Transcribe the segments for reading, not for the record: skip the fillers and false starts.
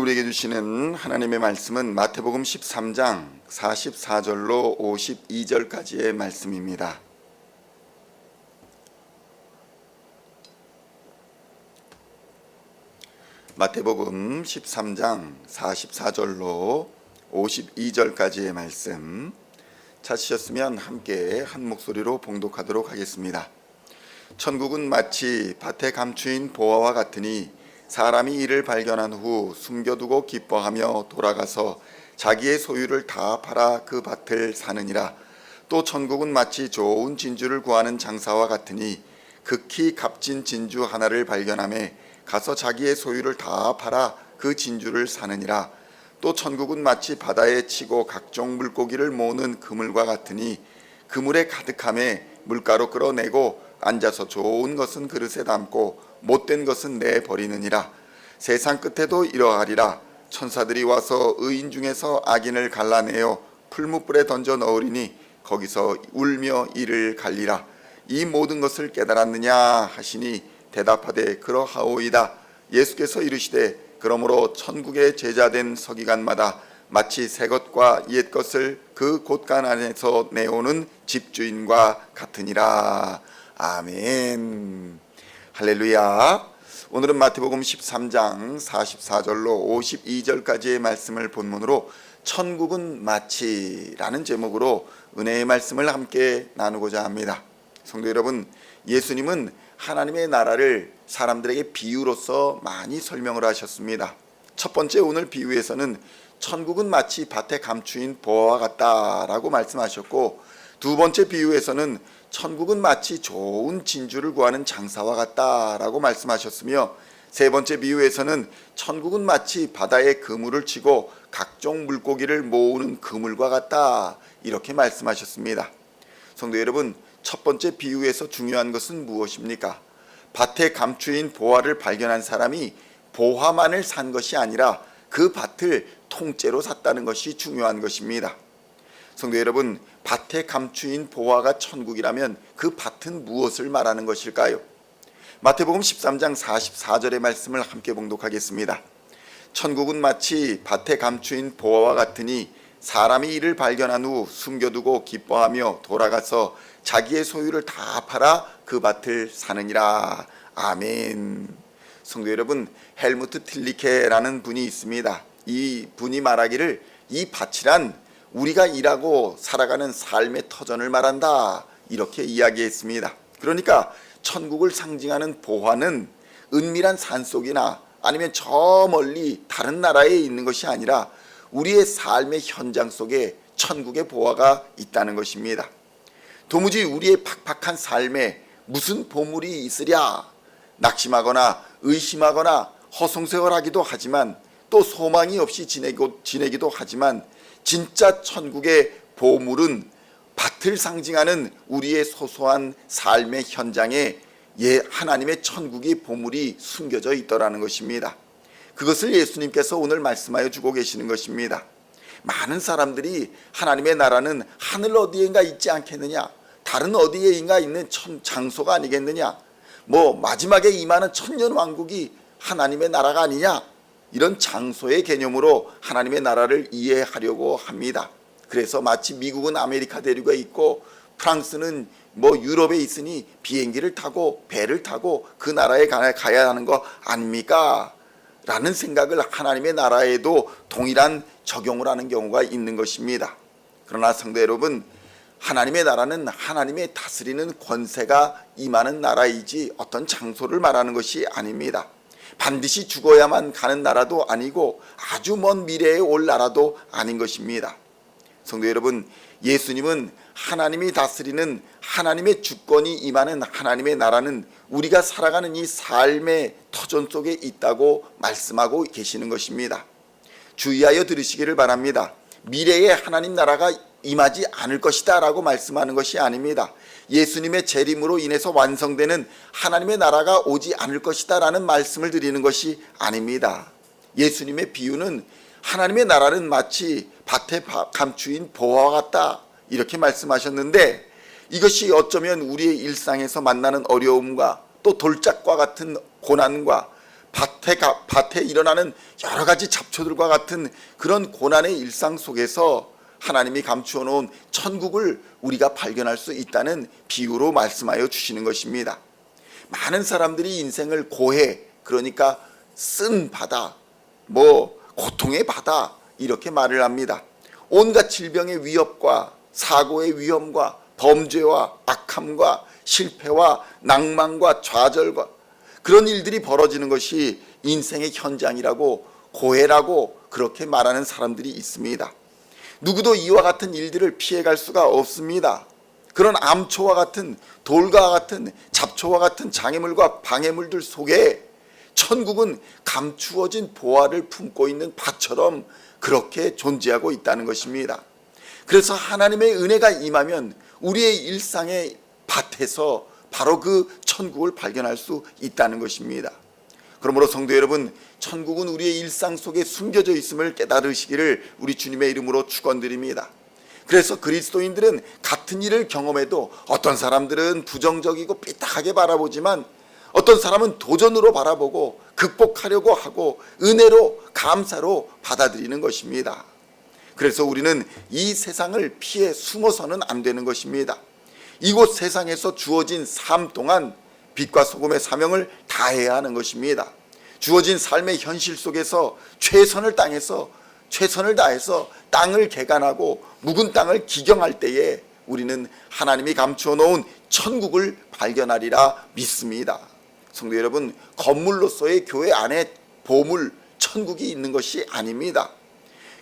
우리에게 주시는 하나님의 말씀은 마태복음 13장 44절로 52절까지의 말씀입니다. 마태복음 13장 44절로 52절까지의 말씀 찾으셨으면 함께 한 목소리로 봉독하도록 하겠습니다. 천국은 마치 밭에 감추인 보화와 같으니 사람이 이를 발견한 후 숨겨두고 기뻐하며 돌아가서 자기의 소유를 다 팔아 그 밭을 사느니라. 또 천국은 마치 좋은 진주를 구하는 장사와 같으니 극히 값진 진주 하나를 발견하매 가서 자기의 소유를 다 팔아 그 진주를 사느니라. 또 천국은 마치 바다에 치고 각종 물고기를 모으는 그물과 같으니 그물에 가득함에 물가로 끌어내고 앉아서 좋은 것은 그릇에 담고 못된 것은 내버리느니라. 세상 끝에도 이러하리라. 천사들이 와서 의인 중에서 악인을 갈라내어 풀무불에 던져 넣으리니 거기서 울며 이를 갈리라. 이 모든 것을 깨달았느냐 하시니 대답하되 그러하오이다. 예수께서 이르시되 그러므로 천국의 제자된 서기관마다 마치 새 것과 옛 것을 그 곳간 안에서 내오는 집주인과 같으니라. 아멘. 할렐루야. 오늘은 마태복음 13장 44절로 52절까지의 말씀을 본문으로 천국은 마치라는 제목으로 은혜의 말씀을 함께 나누고자 합니다. 성도 여러분, 예수님은 하나님의 나라를 사람들에게 비유로서 많이 설명을 하셨습니다. 첫 번째 오늘 비유에서는 천국은 마치 밭에 감추인 보화와 같다라고 말씀하셨고, 두 번째 비유에서는 천국은 마치 좋은 진주를 구하는 장사와 같다라고 말씀하셨으며, 세 번째 비유에서는 천국은 마치 바다에 그물을 치고 각종 물고기를 모으는 그물과 같다 이렇게 말씀하셨습니다. 성도 여러분, 첫 번째 비유에서 중요한 것은 무엇입니까? 밭에 감추인 보화를 발견한 사람이 보화만을 산 것이 아니라 그 밭을 통째로 샀다는 것이 중요한 것입니다. 성도 여러분, 밭에 감추인 보화가 천국이라면 그 밭은 무엇을 말하는 것일까요? 마태복음 13장 44절의 말씀을 함께 봉독하겠습니다. 천국은 마치 밭에 감추인 보화와 같으니 사람이 이를 발견한 후 숨겨두고 기뻐하며 돌아가서 자기의 소유를 다 팔아 그 밭을 사느니라. 아멘. 성도 여러분, 헬무트 틸리케라는 분이 있습니다. 이 분이 말하기를 이 밭이란 우리가 일하고 살아가는 삶의 터전을 말한다 이렇게 이야기했습니다. 그러니까 천국을 상징하는 보화는 은밀한 산속이나 아니면 저 멀리 다른 나라에 있는 것이 아니라 우리의 삶의 현장 속에 천국의 보화가 있다는 것입니다. 도무지 우리의 팍팍한 삶에 무슨 보물이 있으랴 낙심하거나 의심하거나 허송세월하기도 하지만 또 소망이 없이 지내기도 하지만 진짜 천국의 보물은 밭을 상징하는 우리의 소소한 삶의 현장에 하나님의 천국의 보물이 숨겨져 있더라는 것입니다. 그것을 예수님께서 오늘 말씀하여 주고 계시는 것입니다. 많은 사람들이 하나님의 나라는 하늘 어디엔가 있지 않겠느냐, 다른 어디에인가 있는 장소가 아니겠느냐, 마지막에 임하는 천년왕국이 하나님의 나라가 아니냐, 이런 장소의 개념으로 하나님의 나라를 이해하려고 합니다. 그래서 마치 미국은 아메리카 대륙에 있고 프랑스는 유럽에 있으니 비행기를 타고 배를 타고 그 나라에 가야 하는 거 아닙니까? 라는 생각을 하나님의 나라에도 동일한 적용을 하는 경우가 있는 것입니다. 그러나 성도 여러분, 하나님의 나라는 하나님의 다스리는 권세가 임하는 나라이지 어떤 장소를 말하는 것이 아닙니다. 반드시 죽어야만 가는 나라도 아니고 아주 먼 미래에 올 나라도 아닌 것입니다. 성도 여러분, 예수님은 하나님이 다스리는 하나님의 주권이 임하는 하나님의 나라는 우리가 살아가는 이 삶의 터전 속에 있다고 말씀하고 계시는 것입니다. 주의하여 들으시기를 바랍니다. 미래에 하나님 나라가 임하지 않을 것이다 라고 말씀하는 것이 아닙니다. 예수님의 재림으로 인해서 완성되는 하나님의 나라가 오지 않을 것이다 라는 말씀을 드리는 것이 아닙니다. 예수님의 비유는 하나님의 나라는 마치 밭에 감추인 보화와 같다 이렇게 말씀하셨는데, 이것이 어쩌면 우리의 일상에서 만나는 어려움과 또 돌짝과 같은 고난과 밭에 일어나는 여러 가지 잡초들과 같은 그런 고난의 일상 속에서 하나님이 감추어 놓은 천국을 우리가 발견할 수 있다는 비유로 말씀하여 주시는 것입니다. 많은 사람들이 인생을 고해, 그러니까 쓴 바다, 고통의 바다 이렇게 말을 합니다. 온갖 질병의 위협과 사고의 위험과 범죄와 악함과 실패와 낭만과 좌절과 그런 일들이 벌어지는 것이 인생의 현장이라고, 고해라고 그렇게 말하는 사람들이 있습니다. 누구도 이와 같은 일들을 피해갈 수가 없습니다. 그런 암초와 같은, 돌과 같은, 잡초와 같은 장애물과 방해물들 속에 천국은 감추어진 보화를 품고 있는 밭처럼 그렇게 존재하고 있다는 것입니다. 그래서 하나님의 은혜가 임하면 우리의 일상의 밭에서 바로 그 천국을 발견할 수 있다는 것입니다. 그러므로 성도 여러분, 천국은 우리의 일상 속에 숨겨져 있음을 깨달으시기를 우리 주님의 이름으로 축원드립니다. 그래서 그리스도인들은 같은 일을 경험해도 어떤 사람들은 부정적이고 삐딱하게 바라보지만 어떤 사람은 도전으로 바라보고 극복하려고 하고 은혜로, 감사로 받아들이는 것입니다. 그래서 우리는 이 세상을 피해 숨어서는 안 되는 것입니다. 이곳 세상에서 주어진 삶 동안 빛과 소금의 사명을 다해야 하는 것입니다. 주어진 삶의 현실 속에서 최선을 다해서 땅을 개간하고 묵은 땅을 기경할 때에 우리는 하나님이 감추어 놓은 천국을 발견하리라 믿습니다. 성도 여러분, 건물로서의 교회 안에 보물, 천국이 있는 것이 아닙니다.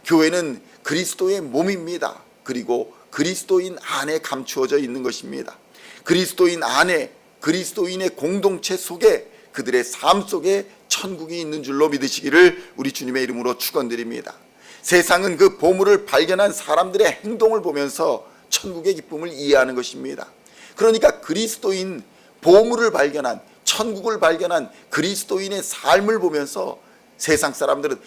교회는 그리스도의 몸입니다. 그리고 그리스도인 안에 감추어져 있는 것입니다. 그리스도인 안에, 그리스도인의 공동체 속에, 그들의 삶 속에 천국이 있는 줄로 믿으시기를 우리 주님의 이름으로 축원드립니다. 세상은 그 보물을 발견한 사람들의 행동을 보면서 천국의 기쁨을 이해하는 것입니다. 그러니까 그리스도인, 보물을 발견한, 천국을 발견한 그리스도인의 삶을 보면서 세상 사람들은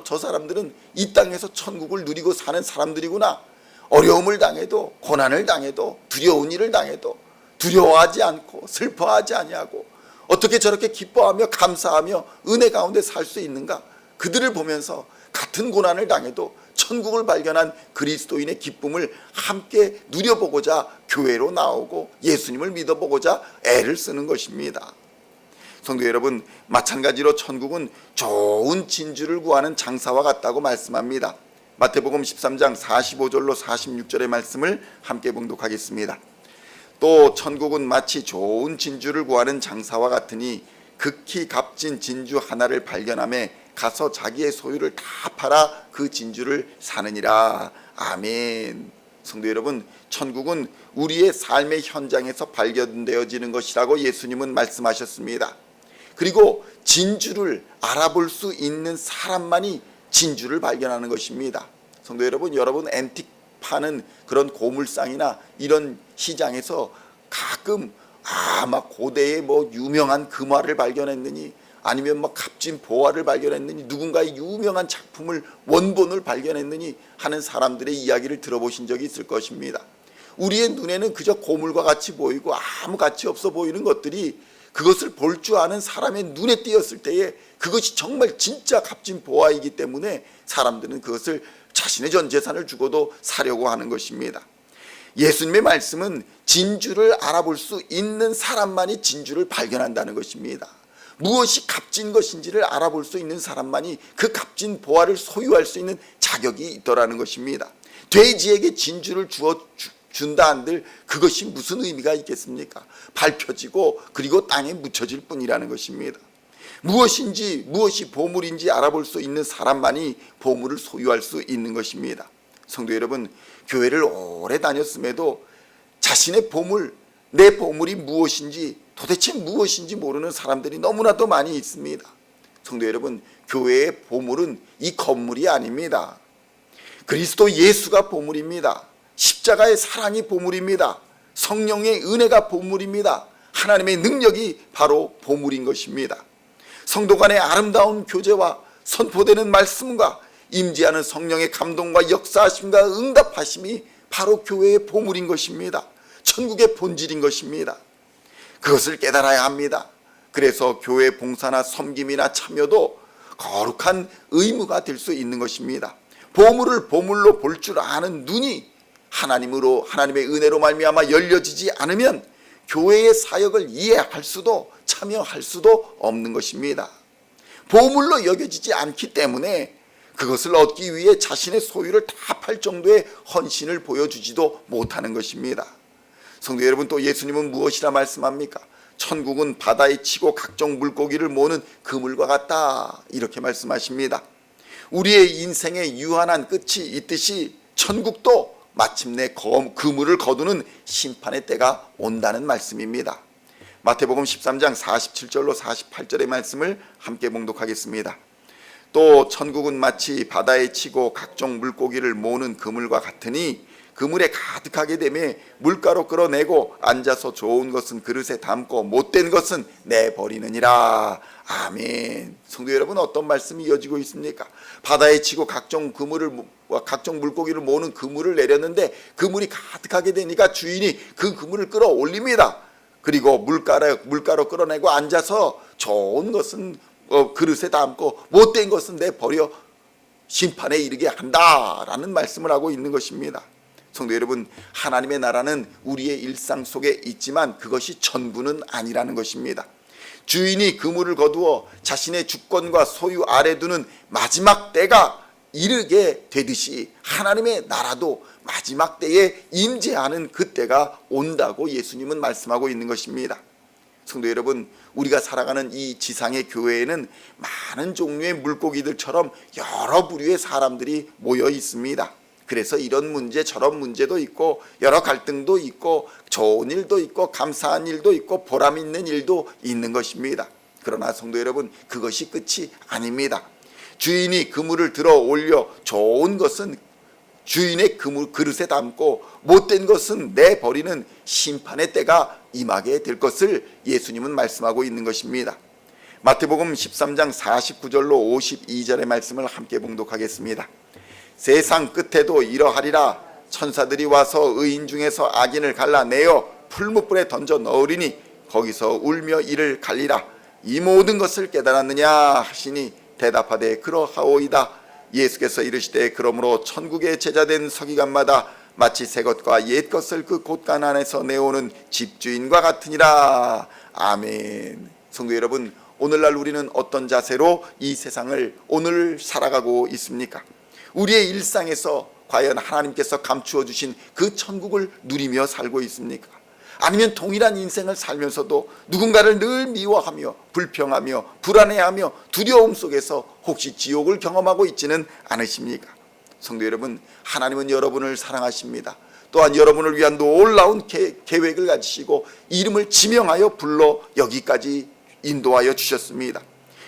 저 사람들은 이 땅에서 천국을 누리고 사는 사람들이구나. 어려움을 당해도, 고난을 당해도, 두려운 일을 당해도 두려워하지 않고 슬퍼하지 아니하고 어떻게 저렇게 기뻐하며 감사하며 은혜 가운데 살 수 있는가. 그들을 보면서 같은 고난을 당해도 천국을 발견한 그리스도인의 기쁨을 함께 누려보고자 교회로 나오고 예수님을 믿어보고자 애를 쓰는 것입니다. 성도 여러분, 마찬가지로 천국은 좋은 진주를 구하는 장사와 같다고 말씀합니다. 마태복음 13장 45절로 46절의 말씀을 함께 봉독하겠습니다. 또 천국은 마치 좋은 진주를 구하는 장사와 같으니 극히 값진 진주 하나를 발견하매 가서 자기의 소유를 다 팔아 그 진주를 사느니라. 아멘. 성도 여러분, 천국은 우리의 삶의 현장에서 발견되어지는 것이라고 예수님은 말씀하셨습니다. 그리고 진주를 알아볼 수 있는 사람만이 진주를 발견하는 것입니다. 성도 여러분, 앤틱 파는 그런 고물상이나 이런 시장에서 가끔 막 고대의 유명한 금화를 발견했느니 아니면 값진 보화를 발견했느니 누군가의 유명한 작품을, 원본을 발견했느니 하는 사람들의 이야기를 들어보신 적이 있을 것입니다. 우리의 눈에는 그저 고물과 같이 보이고 아무 가치 없어 보이는 것들이 그것을 볼 줄 아는 사람의 눈에 띄었을 때에 그것이 정말 진짜 값진 보화이기 때문에 사람들은 그것을 자신의 전 재산을 주고도 사려고 하는 것입니다. 예수님의 말씀은 진주를 알아볼 수 있는 사람만이 진주를 발견한다는 것입니다. 무엇이 값진 것인지를 알아볼 수 있는 사람만이 그 값진 보화를 소유할 수 있는 자격이 있더라는 것입니다. 돼지에게 진주를 준다 한들 그것이 무슨 의미가 있겠습니까? 밟혀지고 그리고 땅에 묻혀질 뿐이라는 것입니다. 무엇이 보물인지 알아볼 수 있는 사람만이 보물을 소유할 수 있는 것입니다. 성도 여러분, 교회를 오래 다녔음에도 자신의 보물, 내 보물이 도대체 무엇인지 모르는 사람들이 너무나도 많이 있습니다. 성도 여러분, 교회의 보물은 이 건물이 아닙니다. 그리스도 예수가 보물입니다. 십자가의 사랑이 보물입니다. 성령의 은혜가 보물입니다. 하나님의 능력이 바로 보물인 것입니다. 성도 간의 아름다운 교제와 선포되는 말씀과 임재하는 성령의 감동과 역사하심과 응답하심이 바로 교회의 보물인 것입니다. 천국의 본질인 것입니다. 그것을 깨달아야 합니다. 그래서 교회 봉사나 섬김이나 참여도 거룩한 의무가 될 수 있는 것입니다. 보물을 보물로 볼 줄 아는 눈이 하나님의 은혜로 말미암아 열려지지 않으면 교회의 사역을 이해할 수도 참여할 수도 없는 것입니다. 보물로 여겨지지 않기 때문에 그것을 얻기 위해 자신의 소유를 다 팔 정도의 헌신을 보여주지도 못하는 것입니다. 성도 여러분, 또 예수님은 무엇이라 말씀합니까? 천국은 바다에 치고 각종 물고기를 모으는 그물과 같다, 이렇게 말씀하십니다. 우리의 인생의 유한한 끝이 있듯이 천국도 마침내 그물을 거두는 심판의 때가 온다는 말씀입니다. 마태복음 13장 47절로 48절의 말씀을 함께 봉독하겠습니다. 또 천국은 마치 바다에 치고 각종 물고기를 모으는 그물과 같으니 그물에 가득하게 되며 물가로 끌어내고 앉아서 좋은 것은 그릇에 담고 못된 것은 내버리느니라. 아멘. 성도 여러분, 어떤 말씀이 이어지고 있습니까? 바다에 치고 각종 물고기를 모으는 그물을 내렸는데 그물이 가득하게 되니까 주인이 그 그물을 끌어올립니다. 그리고 물가로 끌어내고 앉아서 좋은 것은 그릇에 담고 못된 것은 내버려 심판에 이르게 한다라는 말씀을 하고 있는 것입니다. 성도 여러분, 하나님의 나라는 우리의 일상 속에 있지만 그것이 전부는 아니라는 것입니다. 주인이 그물을 거두어 자신의 주권과 소유 아래 두는 마지막 때가 이르게 되듯이 하나님의 나라도 마지막 때에 임재하는 그때가 온다고 예수님은 말씀하고 있는 것입니다. 성도 여러분, 우리가 살아가는 이 지상의 교회에는 많은 종류의 물고기들처럼 여러 부류의 사람들이 모여 있습니다. 그래서 이런 문제 저런 문제도 있고 여러 갈등도 있고 좋은 일도 있고 감사한 일도 있고 보람 있는 일도 있는 것입니다. 그러나 성도 여러분, 그것이 끝이 아닙니다. 주인이 그물을 들어 올려 좋은 것은 주인의 그릇에 담고 못된 것은 내버리는 심판의 때가 임하게 될 것을 예수님은 말씀하고 있는 것입니다. 마태복음 13장 49절로 52절의 말씀을 함께 봉독하겠습니다. 세상 끝에도 이러하리라. 천사들이 와서 의인 중에서 악인을 갈라내어 풀무불에 던져 넣으리니 거기서 울며 이를 갈리라. 이 모든 것을 깨달았느냐 하시니 대답하되 그러하오이다. 예수께서 이르시되 그러므로 천국의 제자된 서기관마다 마치 새 것과 옛 것을 그 곳간 안에서 내오는 집주인과 같으니라. 아멘. 성도 여러분, 오늘날 우리는 어떤 자세로 이 세상을 오늘 살아가고 있습니까? 우리의 일상에서 과연 하나님께서 감추어 주신 그 천국을 누리며 살고 있습니까? 아니면 동일한 인생을 살면서도 누군가를 늘 미워하며 불평하며 불안해하며 두려움 속에서 혹시 지옥을 경험하고 있지는 않으십니까? 성도 여러분, 하나님은 여러분을 사랑하십니다. 또한 여러분을 위한 놀라운 계획을 가지시고 이름을 지명하여 불러 여기까지 인도하여 주셨습니다.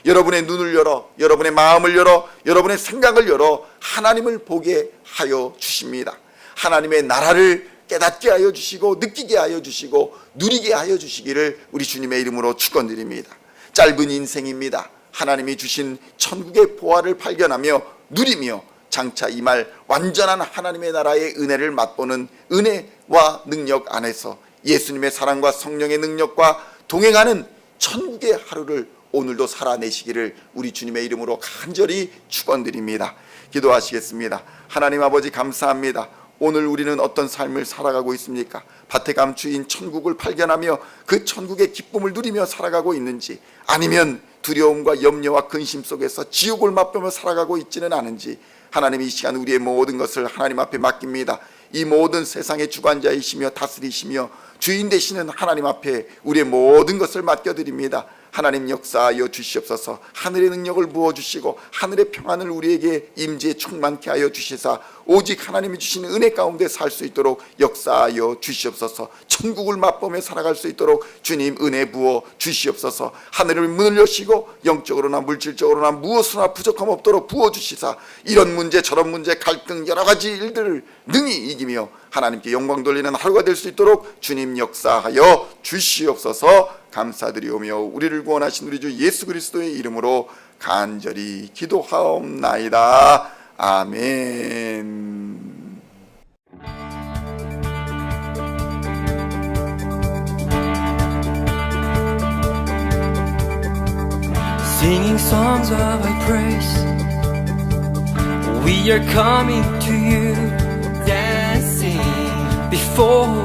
여러분의 눈을 열어, 여러분의 마음을 열어, 여러분의 생각을 열어 하나님을 보게 하여 주십니다. 하나님의 나라를 깨닫게 하여 주시고 느끼게 하여 주시고 누리게 하여 주시기를 우리 주님의 이름으로 축원드립니다. 짧은 인생입니다. 하나님이 주신 천국의 보화를 발견하며 누리며 장차 이 말 완전한 하나님의 나라의 은혜를 맛보는 은혜와 능력 안에서 예수님의 사랑과 성령의 능력과 동행하는 천국의 하루를 오늘도 살아내시기를 우리 주님의 이름으로 간절히 축원드립니다. 기도하시겠습니다. 하나님 아버지, 감사합니다. 오늘 우리는 어떤 삶을 살아가고 있습니까? 밭에 감추인 천국을 발견하며 그 천국의 기쁨을 누리며 살아가고 있는지, 아니면 두려움과 염려와 근심 속에서 지옥을 맛보며 살아가고 있지는 않은지, 하나님 이 시간 우리의 모든 것을 하나님 앞에 맡깁니다. 이 모든 세상의 주관자이시며 다스리시며 주인 되시는 하나님 앞에 우리의 모든 것을 맡겨드립니다. 하나님 역사하여 주시옵소서. 하늘의 능력을 부어주시고 하늘의 평안을 우리에게 임재에 충만케 하여 주시사 오직 하나님이 주시는 은혜 가운데 살 수 있도록 역사하여 주시옵소서. 천국을 맛보며 살아갈 수 있도록 주님 은혜 부어 주시옵소서. 하늘의 문을 여시고 영적으로나 물질적으로나 무엇으나 부족함 없도록 부어주시사 이런 문제 저런 문제 갈등 여러 가지 일들을 능히 이기며 하나님께 영광 돌리는 하루가 될 수 있도록 주님 역사하여 주시옵소서. 감사드리오며 우리를 구원하신 우리 주 예수 그리스도의 이름으로 간절히 기도하옵나이다. 아멘. singing songs of our praise. We are coming to you, dancing before